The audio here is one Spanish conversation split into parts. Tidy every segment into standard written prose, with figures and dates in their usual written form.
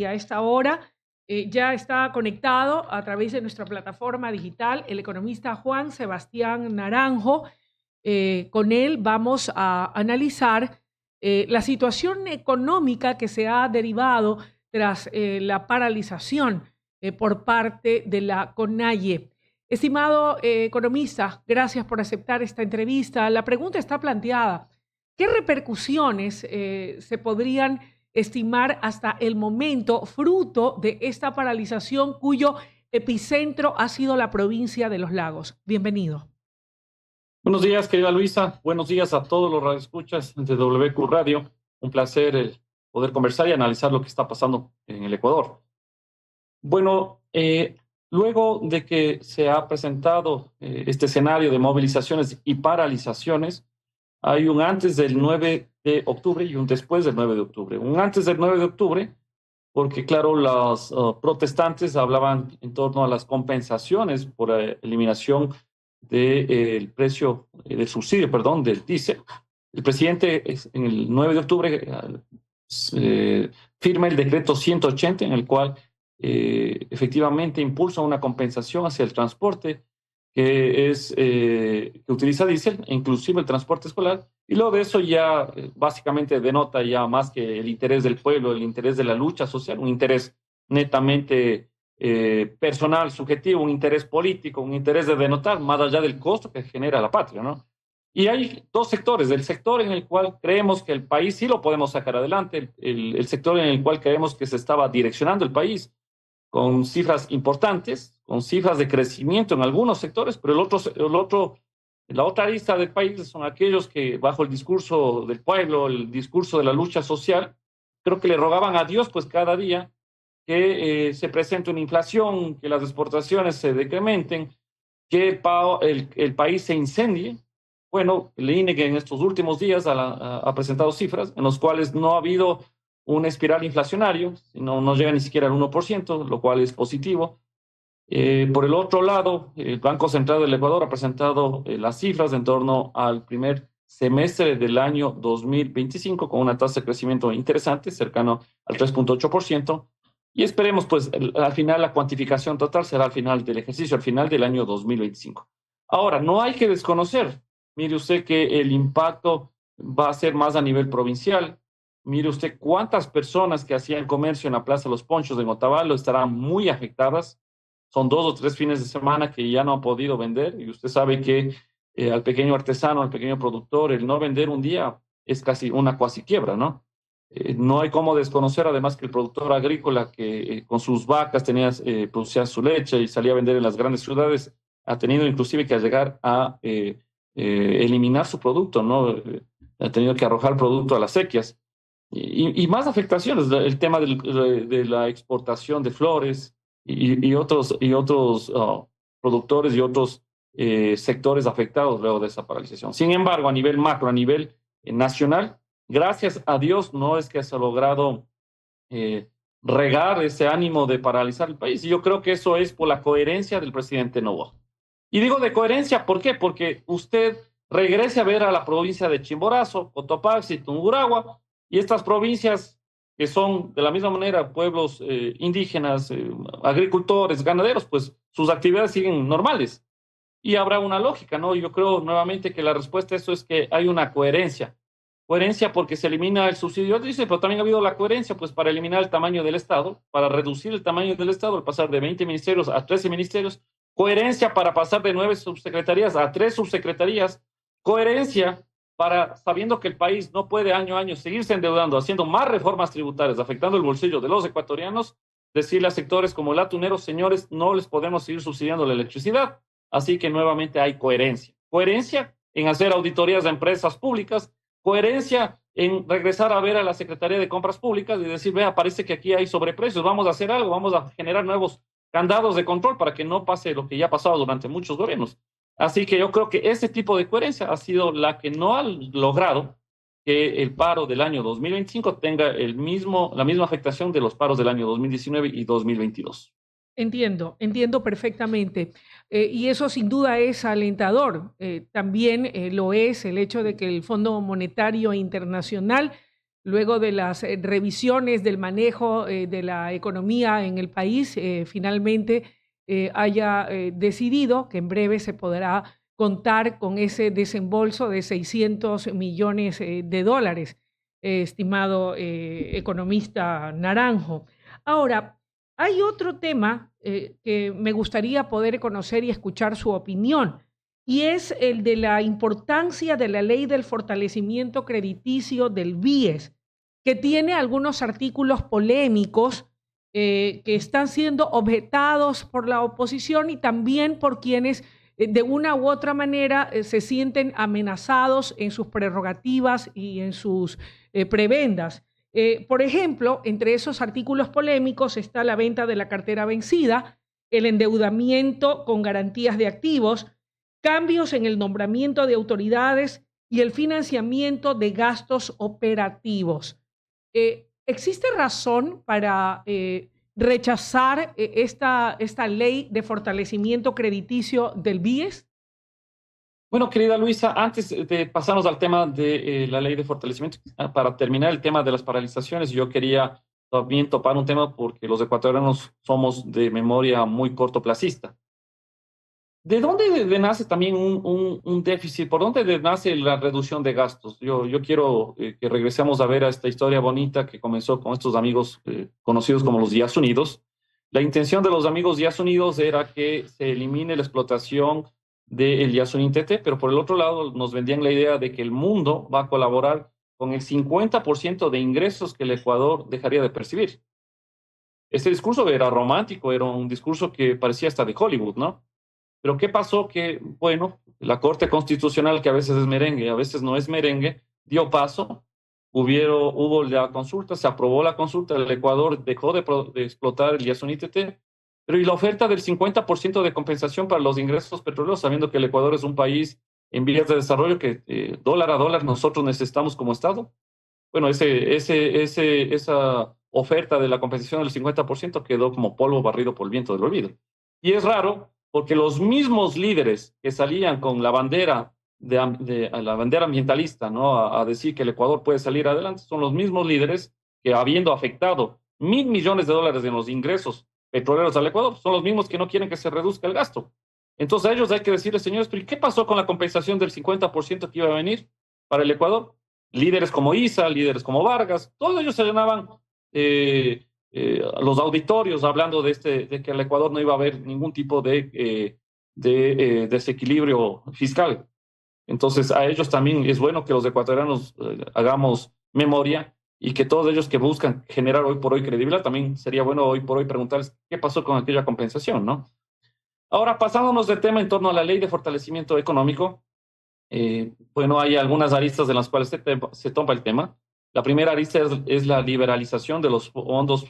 Y a esta hora ya está conectado a través de nuestra plataforma digital el economista Juan Sebastián Naranjo. Con él vamos a analizar la situación económica que se ha derivado tras la paralización por parte de la CONAIE. Estimado economista, gracias por aceptar esta entrevista. La pregunta está planteada: ¿qué repercusiones se podrían estimar hasta el momento fruto de esta paralización cuyo epicentro ha sido la provincia de Los Lagos? Bienvenido. Buenos días, querida Luisa. Buenos días a todos los radioescuchas de WQ Radio. Un placer poder conversar y analizar lo que está pasando en el Ecuador. Bueno, luego de que se ha presentado este escenario de movilizaciones y paralizaciones, hay un antes del 9 de octubre y un después del 9 de octubre. Un antes del 9 de octubre, porque claro, los protestantes hablaban en torno a las compensaciones por eliminación del precio, del subsidio, perdón, del diésel. El presidente en el 9 de octubre firma el decreto 180 en el cual efectivamente impulsa una compensación hacia el transporte que utiliza diésel, inclusive el transporte escolar, y luego de eso ya básicamente denota ya más que el interés del pueblo, el interés de la lucha social, un interés netamente personal, subjetivo, un interés político, un interés de denotar más allá del costo que genera la patria, ¿no? Y hay dos sectores: el sector en el cual creemos que el país sí lo podemos sacar adelante, el sector en el cual creemos que se estaba direccionando el país con cifras importantes, con cifras de crecimiento en algunos sectores, pero la otra arista del país son aquellos que bajo el discurso del pueblo, el discurso de la lucha social, creo que le rogaban a Dios pues cada día que se presente una inflación, que las exportaciones se decrementen, que el país se incendie. Bueno, el INE en estos últimos días ha presentado cifras en las cuales no ha habido una espiral inflacionario, no llega ni siquiera al 1%, lo cual es positivo. Por el otro lado, el Banco Central del Ecuador ha presentado las cifras en torno al primer semestre del año 2025 con una tasa de crecimiento interesante, cercano al 3.8%, y esperemos pues al final la cuantificación total será al final del ejercicio, al final del año 2025. Ahora, no hay que desconocer, mire usted, que el impacto va a ser más a nivel provincial. Mire usted cuántas personas que hacían comercio en la Plaza de los Ponchos en Otavalo estarán muy afectadas. Son 2 o 3 fines de semana que ya no han podido vender, y usted sabe que al pequeño artesano, al pequeño productor, el no vender un día es casi una cuasi quiebra, ¿no? No hay cómo desconocer además que el productor agrícola que con sus vacas producía su leche y salía a vender en las grandes ciudades, ha tenido inclusive que llegar a eliminar su producto, ¿no? Ha tenido que arrojar producto a las sequías. Y más afectaciones, el tema de la exportación de flores y otros productores y otros sectores afectados luego de esa paralización. Sin embargo, a nivel macro, a nivel nacional, gracias a Dios no es que se ha logrado regar ese ánimo de paralizar el país. Y yo creo que eso es por la coherencia del presidente Noboa. Y digo de coherencia, ¿por qué? Porque usted regrese a ver a la provincia de Chimborazo, Cotopaxi, Tungurahua, y estas provincias que son de la misma manera pueblos indígenas, agricultores, ganaderos, pues sus actividades siguen normales. Y habrá una lógica, ¿no? Yo creo nuevamente que la respuesta a eso es que hay una coherencia. Coherencia porque se elimina el subsidio, dice, pero también ha habido la coherencia pues para eliminar el tamaño del Estado, para reducir el tamaño del Estado, al pasar de 20 ministerios a 13 ministerios. Coherencia para pasar de 9 subsecretarías a 3 subsecretarías. Coherencia para, sabiendo que el país no puede año a año seguirse endeudando, haciendo más reformas tributarias, afectando el bolsillo de los ecuatorianos, decirle a sectores como el atunero: señores, no les podemos seguir subsidiando la electricidad. Así que nuevamente hay coherencia. Coherencia en hacer auditorías de empresas públicas, coherencia en regresar a ver a la Secretaría de Compras Públicas y decir: vea, parece que aquí hay sobreprecios, vamos a hacer algo, vamos a generar nuevos candados de control para que no pase lo que ya ha pasado durante muchos gobiernos. Así que yo creo que ese tipo de coherencia ha sido la que no ha logrado que el paro del año 2025 tenga la misma afectación de los paros del año 2019 y 2022. Entiendo perfectamente. Y eso sin duda es alentador. También lo es el hecho de que el Fondo Monetario Internacional luego de las revisiones del manejo de la economía en el país, finalmente haya decidido que en breve se podrá contar con ese desembolso de 600 millones de dólares, estimado economista Naranjo. Ahora, hay otro tema que me gustaría poder conocer y escuchar su opinión, y es el de la importancia de la ley del fortalecimiento crediticio del BIES, que tiene algunos artículos polémicos que están siendo objetados por la oposición y también por quienes de una u otra manera se sienten amenazados en sus prerrogativas y en sus prebendas. Por ejemplo, entre esos artículos polémicos está la venta de la cartera vencida, el endeudamiento con garantías de activos, cambios en el nombramiento de autoridades y el financiamiento de gastos operativos. ¿Existe razón para rechazar esta ley de fortalecimiento crediticio del BIES? Bueno, querida Luisa, antes de pasarnos al tema de la ley de fortalecimiento, para terminar el tema de las paralizaciones, yo quería también topar un tema porque los ecuatorianos somos de memoria muy cortoplacista. ¿De dónde nace también un déficit? ¿Por dónde nace la reducción de gastos? Yo quiero que regresemos a ver a esta historia bonita que comenzó con estos amigos conocidos como los Díaz Unidos. La intención de los amigos Díaz Unidos era que se elimine la explotación del Yasuní TT, pero por el otro lado nos vendían la idea de que el mundo va a colaborar con el 50% de ingresos que el Ecuador dejaría de percibir. Este discurso era romántico, era un discurso que parecía hasta de Hollywood, ¿no? Pero ¿qué pasó? Que, bueno, la Corte Constitucional, que a veces es merengue, a veces no es merengue, dio paso, hubo la consulta, se aprobó la consulta, el Ecuador dejó de explotar el Yasuní TT, pero y la oferta del 50% de compensación para los ingresos petroleros, sabiendo que el Ecuador es un país en vías de desarrollo que dólar a dólar nosotros necesitamos como Estado. Bueno, esa oferta de la compensación del 50% quedó como polvo barrido por el viento del olvido. Y es raro porque los mismos líderes que salían con la bandera, la bandera ambientalista, ¿no? A decir que el Ecuador puede salir adelante, son los mismos líderes que, habiendo afectado $1.000 millones en los ingresos petroleros al Ecuador, son los mismos que no quieren que se reduzca el gasto. Entonces a ellos hay que decirles, señores, pero ¿qué pasó con la compensación del 50% que iba a venir para el Ecuador? Líderes como Isa, líderes como Vargas, todos ellos se llenaban los auditorios hablando de que el Ecuador no iba a haber ningún tipo de desequilibrio fiscal. Entonces, a ellos también es bueno que los ecuatorianos hagamos memoria y que todos ellos que buscan generar hoy por hoy credibilidad, también sería bueno hoy por hoy preguntarles qué pasó con aquella compensación, ¿no? Ahora, pasándonos del tema en torno a la ley de fortalecimiento económico, bueno, hay algunas aristas en las cuales se toma el tema. La primera arista es la liberalización de los fondos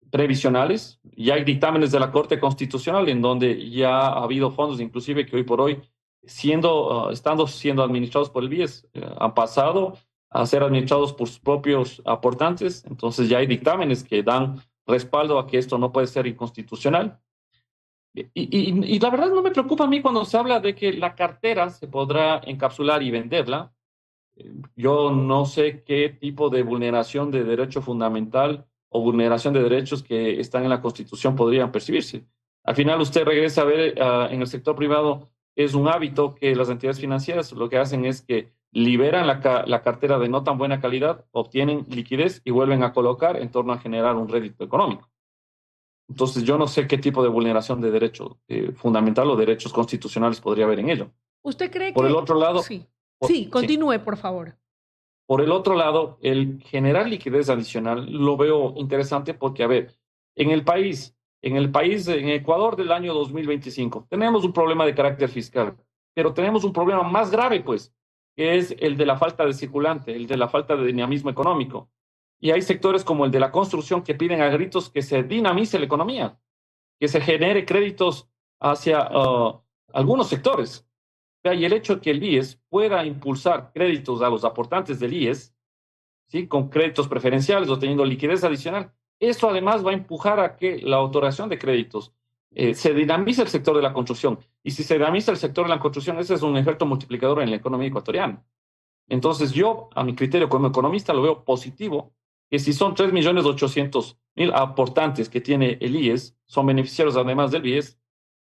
previsionales. Ya hay dictámenes de la Corte Constitucional en donde ya ha habido fondos, inclusive que hoy por hoy, estando siendo administrados por el BIES, han pasado a ser administrados por sus propios aportantes. Entonces ya hay dictámenes que dan respaldo a que esto no puede ser inconstitucional. Y la verdad no me preocupa a mí cuando se habla de que la cartera se podrá encapsular y venderla. Yo no sé qué tipo de vulneración de derecho fundamental o vulneración de derechos que están en la Constitución podrían percibirse. Al final usted regresa a ver en el sector privado, es un hábito que las entidades financieras lo que hacen es que liberan la cartera de no tan buena calidad, obtienen liquidez y vuelven a colocar en torno a generar un rédito económico. Entonces, yo no sé qué tipo de vulneración de derecho fundamental o derechos constitucionales podría haber en ello. ¿Usted cree Por que...? el otro lado, Sí, sí, continúe, por favor. Por el otro lado, el generar liquidez adicional lo veo interesante porque, a ver, en Ecuador del año 2025, tenemos un problema de carácter fiscal, pero tenemos un problema más grave, pues, que es el de la falta de circulante, el de la falta de dinamismo económico. Y hay sectores como el de la construcción que piden a gritos que se dinamice la economía, que se genere créditos hacia algunos sectores. Y el hecho de que el IES pueda impulsar créditos a los aportantes del IES, ¿sí? Con créditos preferenciales o teniendo liquidez adicional, esto además va a empujar a que la otorgación de créditos se dinamice el sector de la construcción. Y si se dinamiza el sector de la construcción, ese es un efecto multiplicador en la economía ecuatoriana. Entonces yo, a mi criterio como economista, lo veo positivo, que si son 3.800.000 aportantes que tiene el IES, son beneficiarios además del IES,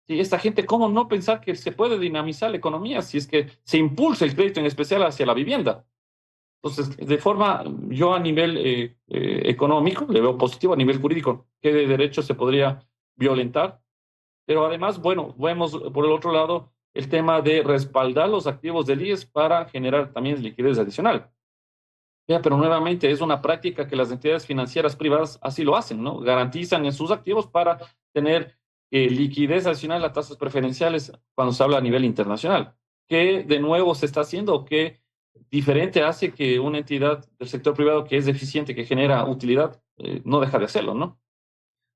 y esta gente, ¿cómo no pensar que se puede dinamizar la economía si es que se impulsa el crédito en especial hacia la vivienda? Entonces, de forma, yo a nivel económico le veo positivo, a nivel jurídico, ¿qué de derecho se podría violentar? Pero además, bueno, vemos por el otro lado el tema de respaldar los activos del IES para generar también liquidez adicional. Ya, pero nuevamente es una práctica que las entidades financieras privadas así lo hacen, ¿no? Garantizan en sus activos para tener liquidez adicional a tasas preferenciales cuando se habla a nivel internacional. ¿Qué de nuevo se está haciendo? ¿Qué diferente hace que una entidad del sector privado que es eficiente, que genera utilidad, no deja de hacerlo, ¿no?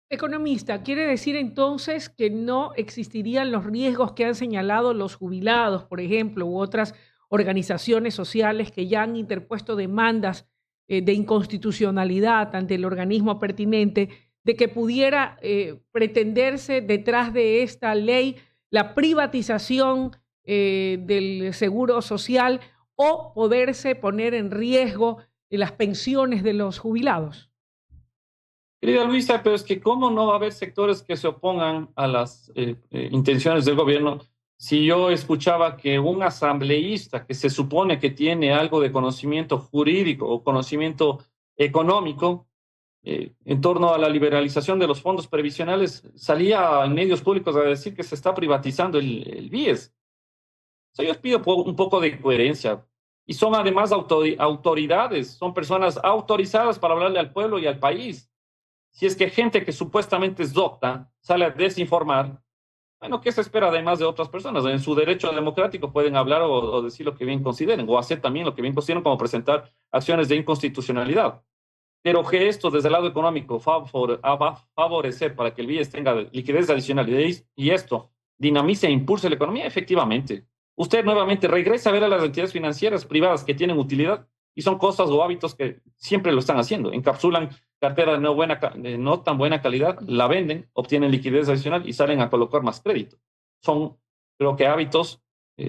Economista, ¿quiere decir entonces que no existirían los riesgos que han señalado los jubilados, por ejemplo, u otras organizaciones sociales que ya han interpuesto demandas de inconstitucionalidad ante el organismo pertinente, de que pudiera pretenderse detrás de esta ley la privatización del seguro social o poderse poner en riesgo las pensiones de los jubilados? Querida Luisa, pero es que cómo no va a haber sectores que se opongan a las intenciones del gobierno si yo escuchaba que un asambleísta que se supone que tiene algo de conocimiento jurídico o conocimiento económico en torno a la liberalización de los fondos previsionales salía en medios públicos a decir que se está privatizando el BIES. O sea, yo pido un poco de coherencia. Y son además autoridades, son personas autorizadas para hablarle al pueblo y al país. Si es que gente que supuestamente es docta sale a desinformar, bueno, ¿qué se espera además de otras personas? En su derecho democrático pueden hablar o decir lo que bien consideren, o hacer también lo que bien consideren, como presentar acciones de inconstitucionalidad. Pero que esto desde el lado económico va a favorecer para que el BIES tenga liquidez adicional y esto dinamice e impulse la economía, efectivamente. Usted nuevamente regresa a ver a las entidades financieras privadas que tienen utilidad y son cosas o hábitos que siempre lo están haciendo. Encapsulan cartera de no tan buena calidad, la venden, obtienen liquidez adicional y salen a colocar más crédito. Son, creo que hábitos,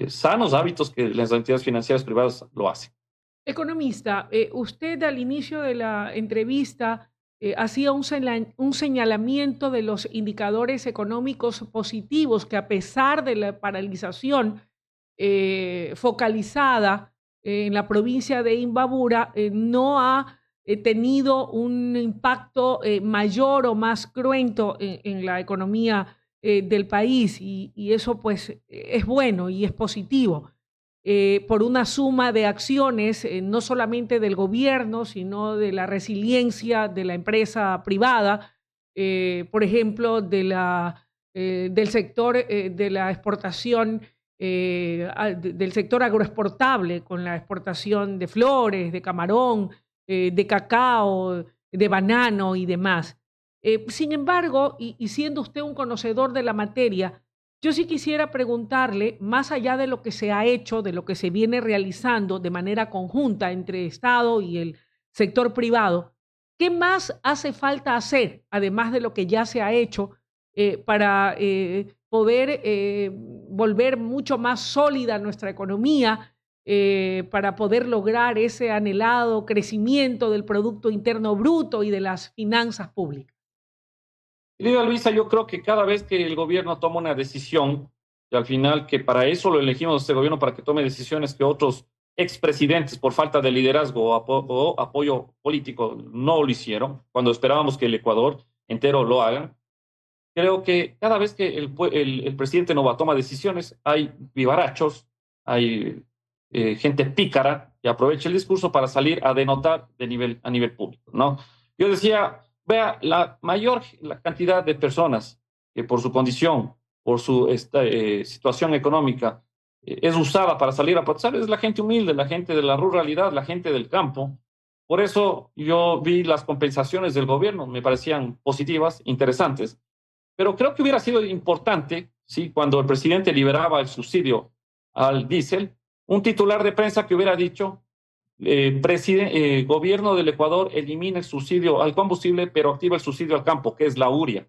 sanos hábitos que las entidades financieras privadas lo hacen. Economista, usted al inicio de la entrevista hacía un señalamiento de los indicadores económicos positivos que a pesar de la paralización focalizada en la provincia de Imbabura, no ha tenido un impacto mayor o más cruento en la economía del país y eso pues es bueno y es positivo por una suma de acciones, no solamente del gobierno, sino de la resiliencia de la empresa privada, por ejemplo, del sector de la exportación, del sector agroexportable, con la exportación de flores, de camarón, de cacao, de banano y demás. Sin embargo, y siendo usted un conocedor de la materia, yo sí quisiera preguntarle, más allá de lo que se ha hecho, de lo que se viene realizando de manera conjunta entre Estado y el sector privado, ¿qué más hace falta hacer, además de lo que ya se ha hecho, para poder volver mucho más sólida nuestra economía, para poder lograr ese anhelado crecimiento del Producto Interno Bruto y de las finanzas públicas? Querida Luisa, yo creo que cada vez que el gobierno toma una decisión, y al final que para eso lo elegimos a este gobierno, para que tome decisiones que otros expresidentes por falta de liderazgo o apoyo político no lo hicieron, cuando esperábamos que el Ecuador entero lo haga, creo que cada vez que el presidente Nova toma decisiones, hay vivarachos, hay gente pícara que aprovecha el discurso para salir a denotar a nivel público, ¿no? Yo decía, vea, la cantidad de personas que por su condición, por su situación económica, es usada para salir a protestar, es la gente humilde, la gente de la ruralidad, la gente del campo. Por eso yo vi las compensaciones del gobierno, me parecían positivas, interesantes, pero creo que hubiera sido importante, ¿sí? Cuando el presidente liberaba el subsidio al diésel, un titular de prensa que hubiera dicho, gobierno del Ecuador elimina el subsidio al combustible, pero activa el subsidio al campo, que es la URIA.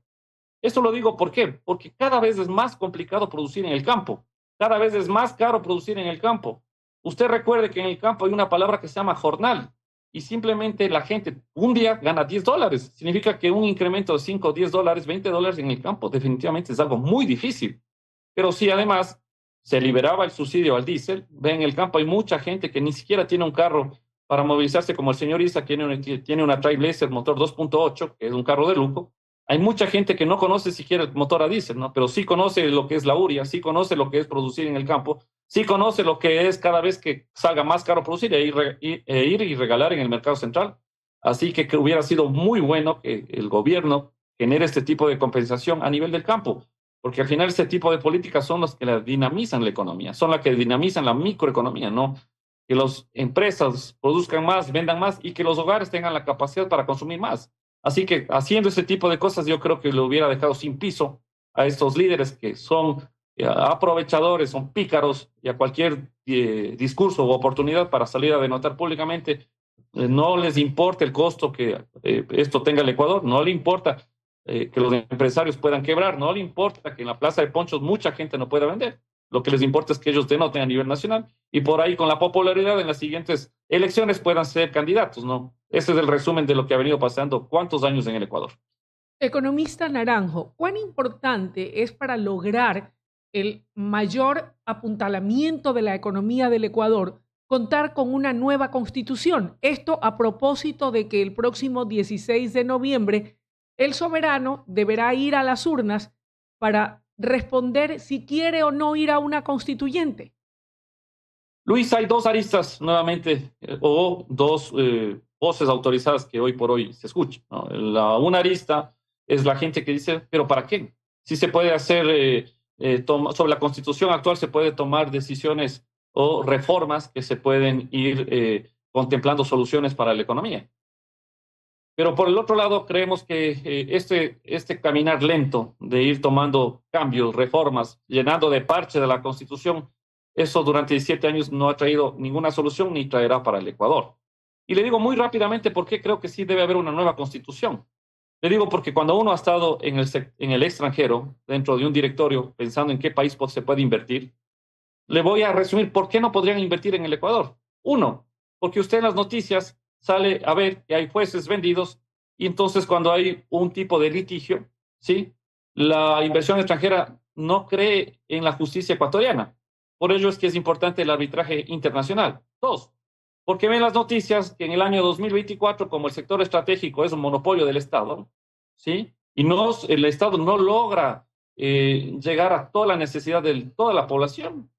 Esto lo digo ¿por qué? Porque cada vez es más complicado producir en el campo, cada vez es más caro producir en el campo. Usted recuerde que en el campo hay una palabra que se llama jornal y simplemente la gente un día gana $10. Significa que un incremento de 5, $10, $20 en el campo definitivamente es algo muy difícil. Pero sí, además, se liberaba el subsidio al diésel. Ve, en el campo hay mucha gente que ni siquiera tiene un carro para movilizarse, como el señor Isa, que tiene una Trailblazer motor 2.8, que es un carro de lujo. Hay mucha gente que no conoce siquiera el motor a diésel, ¿no? Pero sí conoce lo que es la uria, sí conoce lo que es producir en el campo, sí conoce lo que es cada vez que salga más caro producir ir y regalar en el mercado central. Así que hubiera sido muy bueno que el gobierno genere este tipo de compensación a nivel del campo, porque al final este tipo de políticas son las que la dinamizan la economía, son las que dinamizan la microeconomía, ¿no? Que las empresas produzcan más, vendan más y que los hogares tengan la capacidad para consumir más. Así que haciendo ese tipo de cosas yo creo que lo hubiera dejado sin piso a estos líderes que son aprovechadores, son pícaros y a cualquier discurso o oportunidad para salir a denotar públicamente, no les importa el costo que esto tenga el Ecuador, no le importa que los empresarios puedan quebrar, no le importa que en la plaza de ponchos mucha gente no pueda vender. Lo que les importa es que ellos denoten a nivel nacional y por ahí con la popularidad en las siguientes elecciones puedan ser candidatos, ¿no? Ese es el resumen de lo que ha venido pasando cuántos años en el Ecuador. Economista Naranjo, ¿cuán importante es para lograr el mayor apuntalamiento de la economía del Ecuador contar con una nueva constitución? Esto a propósito de que el próximo 16 de noviembre el soberano deberá ir a las urnas para responder si quiere o no ir a una constituyente. Luis, hay dos aristas nuevamente, o dos voces autorizadas que hoy por hoy se escuchan, ¿no? Una arista es la gente que dice, pero ¿para qué? Si se puede hacer, sobre la constitución actual se puede tomar decisiones o reformas que se pueden ir contemplando soluciones para la economía. Pero por el otro lado, creemos que este caminar lento de ir tomando cambios, reformas, llenando de parche de la Constitución, eso durante 17 años no ha traído ninguna solución ni traerá para el Ecuador. Y le digo muy rápidamente por qué creo que sí debe haber una nueva Constitución. Le digo porque cuando uno ha estado en el extranjero, dentro de un directorio, pensando en qué país se puede invertir, le voy a resumir por qué no podrían invertir en el Ecuador. Uno, porque usted en las noticias sale a ver que hay jueces vendidos y entonces cuando hay un tipo de litigio, ¿sí? La inversión extranjera no cree en la justicia ecuatoriana. Por ello es que es importante el arbitraje internacional. Dos, porque ven las noticias que en el año 2024, como el sector estratégico es un monopolio del Estado, ¿sí? Y no, el Estado no logra llegar a toda la necesidad de toda la población.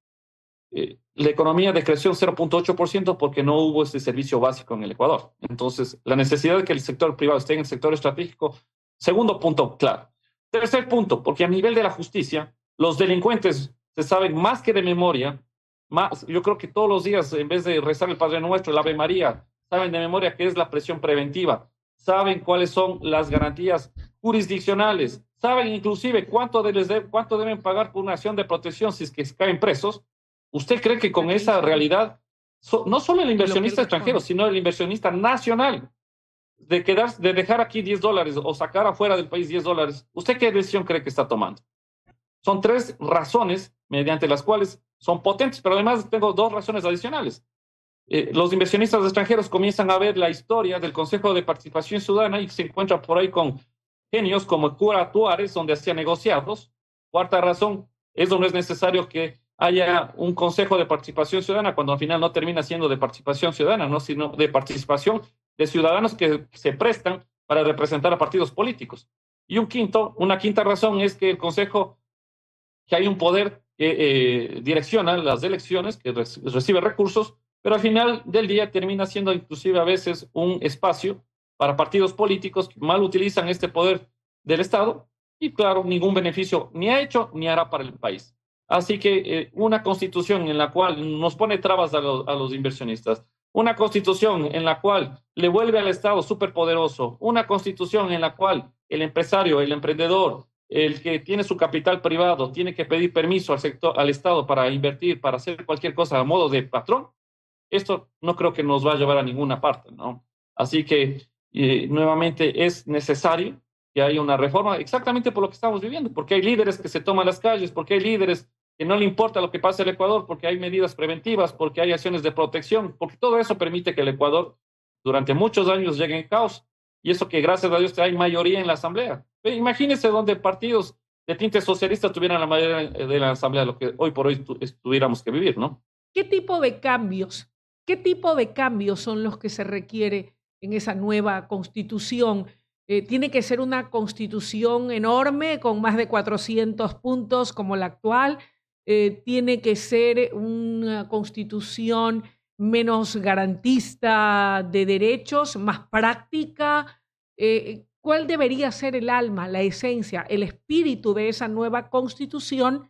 La economía decreció un 0.8% porque no hubo este servicio básico en el Ecuador. Entonces, la necesidad de que el sector privado esté en el sector estratégico, segundo punto, claro. Tercer punto, porque a nivel de la justicia, los delincuentes se saben más que de memoria, más, yo creo que todos los días, en vez de rezar el Padre Nuestro, el Ave María, saben de memoria qué es la presión preventiva, saben cuáles son las garantías jurisdiccionales, saben inclusive cuánto deben pagar por una acción de protección si es que caen presos. ¿Usted cree que con esa realidad, no solo el inversionista extranjero, sino el inversionista nacional, de dejar aquí $10 o sacar afuera del país $10, ¿usted qué decisión cree que está tomando? Son tres razones mediante las cuales son potentes, pero además tengo dos razones adicionales. Los inversionistas extranjeros comienzan a ver la historia del Consejo de Participación Ciudadana y se encuentran por ahí con genios como Cura Tuárez, donde hacía negociados. Cuarta razón, eso no es necesario que haya un Consejo de Participación Ciudadana cuando al final no termina siendo de participación ciudadana, ¿no? Sino de participación de ciudadanos que se prestan para representar a partidos políticos. Y una quinta razón es que el Consejo, que hay un poder que direcciona las elecciones, que recibe recursos, pero al final del día termina siendo inclusive a veces un espacio para partidos políticos que mal utilizan este poder del Estado y claro, ningún beneficio ni ha hecho ni hará para el país. Así que una constitución en la cual nos pone trabas a los inversionistas, una constitución en la cual le vuelve al Estado superpoderoso, una constitución en la cual el empresario, el emprendedor, el que tiene su capital privado, tiene que pedir permiso al Estado para invertir, para hacer cualquier cosa a modo de patrón, esto no creo que nos va a llevar a ninguna parte, ¿no? Así que nuevamente es necesario que haya una reforma exactamente por lo que estamos viviendo, porque hay líderes que se toman las calles, porque hay líderes que no le importa lo que pase al Ecuador porque hay medidas preventivas, porque hay acciones de protección, porque todo eso permite que el Ecuador durante muchos años llegue en caos. Y eso que gracias a Dios hay mayoría en la Asamblea. Imagínense donde partidos de tinte socialista tuvieran la mayoría de la Asamblea, lo que hoy por hoy tuviéramos que vivir, ¿no? ¿Qué tipo de cambios? ¿Qué tipo de cambios son los que se requiere en esa nueva constitución? ¿Tiene que ser una constitución enorme con más de 400 puntos como la actual? ¿Tiene que ser una constitución menos garantista de derechos, más práctica? ¿Cuál debería ser el alma, la esencia, el espíritu de esa nueva constitución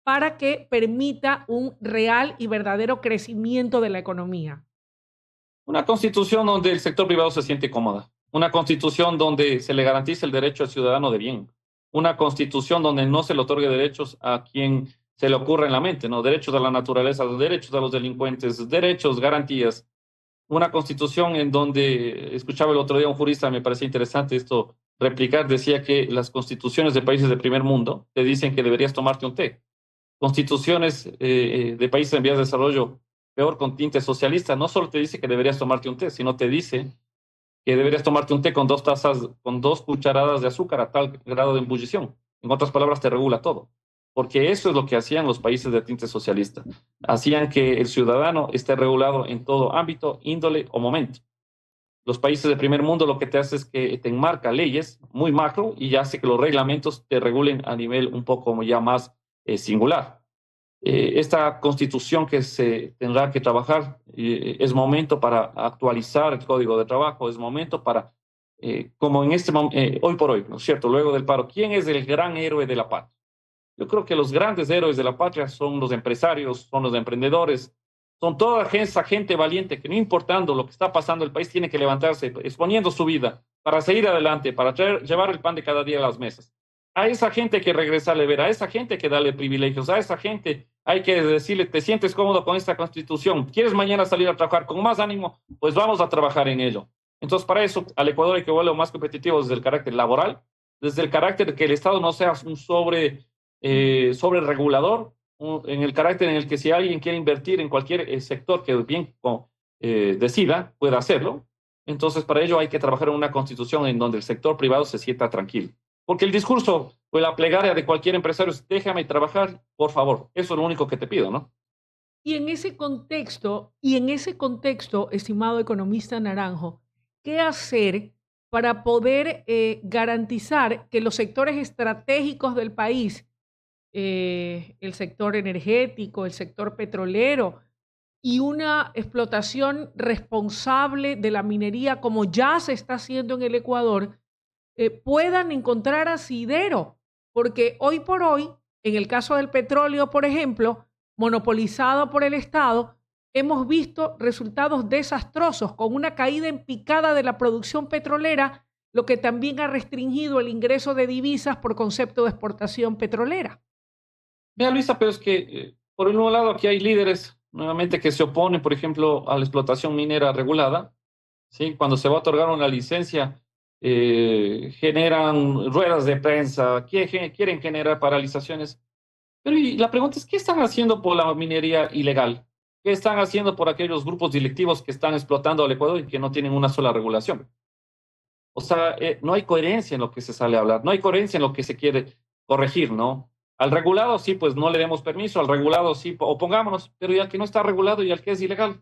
para que permita un real y verdadero crecimiento de la economía? Una constitución donde el sector privado se siente cómoda. Una constitución donde se le garantice el derecho al ciudadano de bien. Una constitución donde no se le otorgue derechos a quien se le ocurra en la mente, ¿no? Derechos a la naturaleza, derechos a los delincuentes, derechos, garantías. Una constitución en donde, escuchaba el otro día un jurista, me parecía interesante esto, replicar, decía que las constituciones de países de primer mundo te dicen que deberías tomarte un té. Constituciones de países en vías de desarrollo, peor con tinte socialista, no solo te dice que deberías tomarte un té, sino te dice que deberías tomarte un té con 2 tazas, con 2 cucharadas de azúcar a tal grado de ebullición. En otras palabras, te regula todo. Porque eso es lo que hacían los países de tinte socialista. Hacían que el ciudadano esté regulado en todo ámbito, índole o momento. Los países de primer mundo lo que te hace es que te enmarca leyes muy macro y hace que los reglamentos te regulen a nivel un poco ya más singular. Esta constitución que se tendrá que trabajar, es momento para actualizar el código de trabajo, es momento para, como en este hoy por hoy, ¿no es cierto? Luego del paro, ¿quién es el gran héroe de la patria? Yo creo que los grandes héroes de la patria son los empresarios, son los emprendedores, son toda esa gente valiente que no importando lo que está pasando, el país tiene que levantarse, exponiendo su vida para seguir adelante, para llevar el pan de cada día a las mesas. A esa gente hay que regresarle ver, a esa gente hay que darle privilegios, a esa gente hay que decirle, ¿te sientes cómodo con esta constitución? ¿Quieres mañana salir a trabajar con más ánimo? Pues vamos a trabajar en ello. Entonces, para eso, al Ecuador hay que volverlo más competitivo desde el carácter laboral, desde el carácter de que el Estado no sea un sobre regulador, en el carácter en el que si alguien quiere invertir en cualquier sector que bien decida, pueda hacerlo. Entonces, para ello hay que trabajar en una constitución en donde el sector privado se sienta tranquilo. Porque el discurso o la plegaria de cualquier empresario es déjame trabajar, por favor. Eso es lo único que te pido, ¿no? Y en ese contexto, estimado economista Naranjo, ¿qué hacer para poder garantizar que los sectores estratégicos del país, el sector energético, el sector petrolero y una explotación responsable de la minería como ya se está haciendo en el Ecuador, puedan encontrar asidero? Porque hoy por hoy, en el caso del petróleo, por ejemplo, monopolizado por el Estado, hemos visto resultados desastrosos con una caída en picada de la producción petrolera, lo que también ha restringido el ingreso de divisas por concepto de exportación petrolera. Mira, Luisa, pero es que, por un lado, aquí hay líderes nuevamente que se oponen, por ejemplo, a la explotación minera regulada, ¿sí? Cuando se va a otorgar una licencia, generan ruedas de prensa, quieren generar paralizaciones. Pero y la pregunta es, ¿qué están haciendo por la minería ilegal? ¿Qué están haciendo por aquellos grupos delictivos que están explotando al Ecuador y que no tienen una sola regulación? O sea, no hay coherencia en lo que se sale a hablar, no hay coherencia en lo que se quiere corregir, ¿no? Al regulado sí, pues no le demos permiso, al regulado sí, opongámonos, pero ya que no está regulado y al que es ilegal.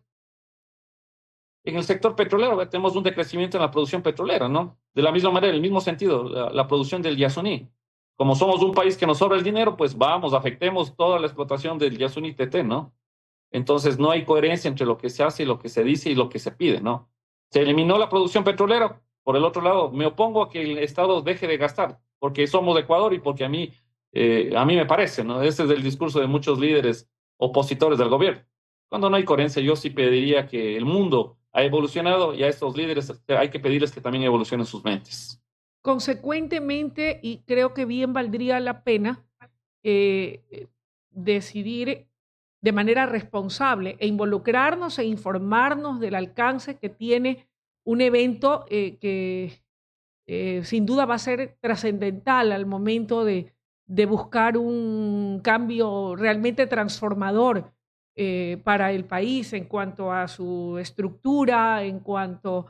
En el sector petrolero tenemos un decrecimiento en la producción petrolera, ¿no? De la misma manera, en el mismo sentido, la producción del Yasuní. Como somos un país que nos sobra el dinero, pues vamos, afectemos toda la explotación del Yasuní TT, ¿no? Entonces no hay coherencia entre lo que se hace y lo que se dice y lo que se pide, ¿no? Se eliminó la producción petrolera. Por el otro lado, me opongo a que el Estado deje de gastar, porque somos de Ecuador y porque a mí me parece, ¿no? Ese es el discurso de muchos líderes opositores del gobierno. Cuando no hay coherencia, yo sí pediría que el mundo ha evolucionado y a estos líderes hay que pedirles que también evolucionen sus mentes. Consecuentemente, y creo que bien valdría la pena decidir de manera responsable e involucrarnos e informarnos del alcance que tiene un evento que sin duda va a ser trascendental al momento de buscar un cambio realmente transformador para el país en cuanto a su estructura, en cuanto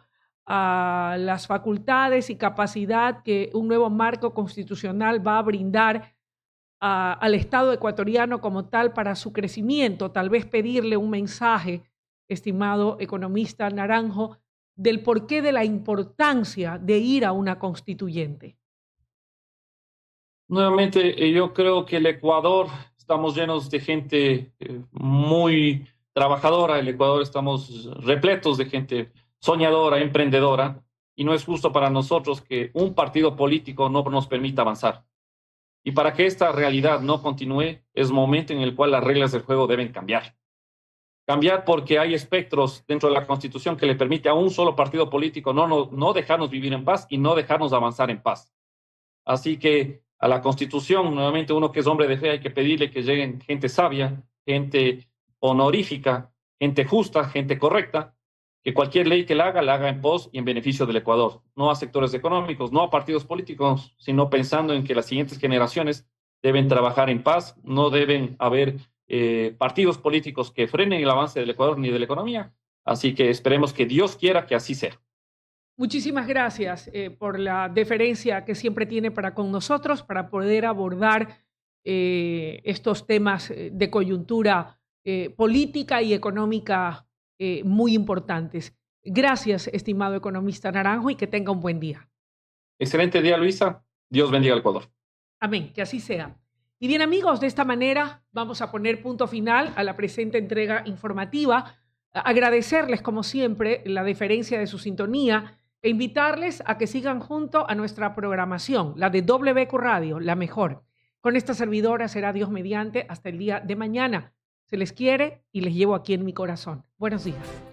a las facultades y capacidad que un nuevo marco constitucional va a brindar al Estado ecuatoriano como tal para su crecimiento. Tal vez pedirle un mensaje, estimado economista Naranjo, del porqué de la importancia de ir a una constituyente. Nuevamente, yo creo que el Ecuador, estamos llenos de gente muy trabajadora, el Ecuador estamos repletos de gente soñadora, emprendedora, y no es justo para nosotros que un partido político no nos permita avanzar. Y para que esta realidad no continúe, es momento en el cual las reglas del juego deben cambiar. Cambiar porque hay espectros dentro de la Constitución que le permite a un solo partido político no dejarnos vivir en paz y no dejarnos avanzar en paz. Así que a la Constitución, nuevamente uno que es hombre de fe, hay que pedirle que lleguen gente sabia, gente honorífica, gente justa, gente correcta, que cualquier ley que la haga en pos y en beneficio del Ecuador, no a sectores económicos, no a partidos políticos, sino pensando en que las siguientes generaciones deben trabajar en paz, no deben haber partidos políticos que frenen el avance del Ecuador ni de la economía. Así que esperemos que Dios quiera que así sea. Muchísimas gracias por la deferencia que siempre tiene para con nosotros para poder abordar estos temas de coyuntura política y económica muy importantes. Gracias, estimado economista Naranjo, y que tenga un buen día. Excelente día, Luisa. Dios bendiga al Ecuador. Amén, que así sea. Y bien, amigos, de esta manera vamos a poner punto final a la presente entrega informativa. Agradecerles, como siempre, la deferencia de su sintonía e invitarles a que sigan junto a nuestra programación, la de WQ Radio, la mejor. Con esta servidora será Dios mediante hasta el día de mañana. Se les quiere y les llevo aquí en mi corazón. Buenos días.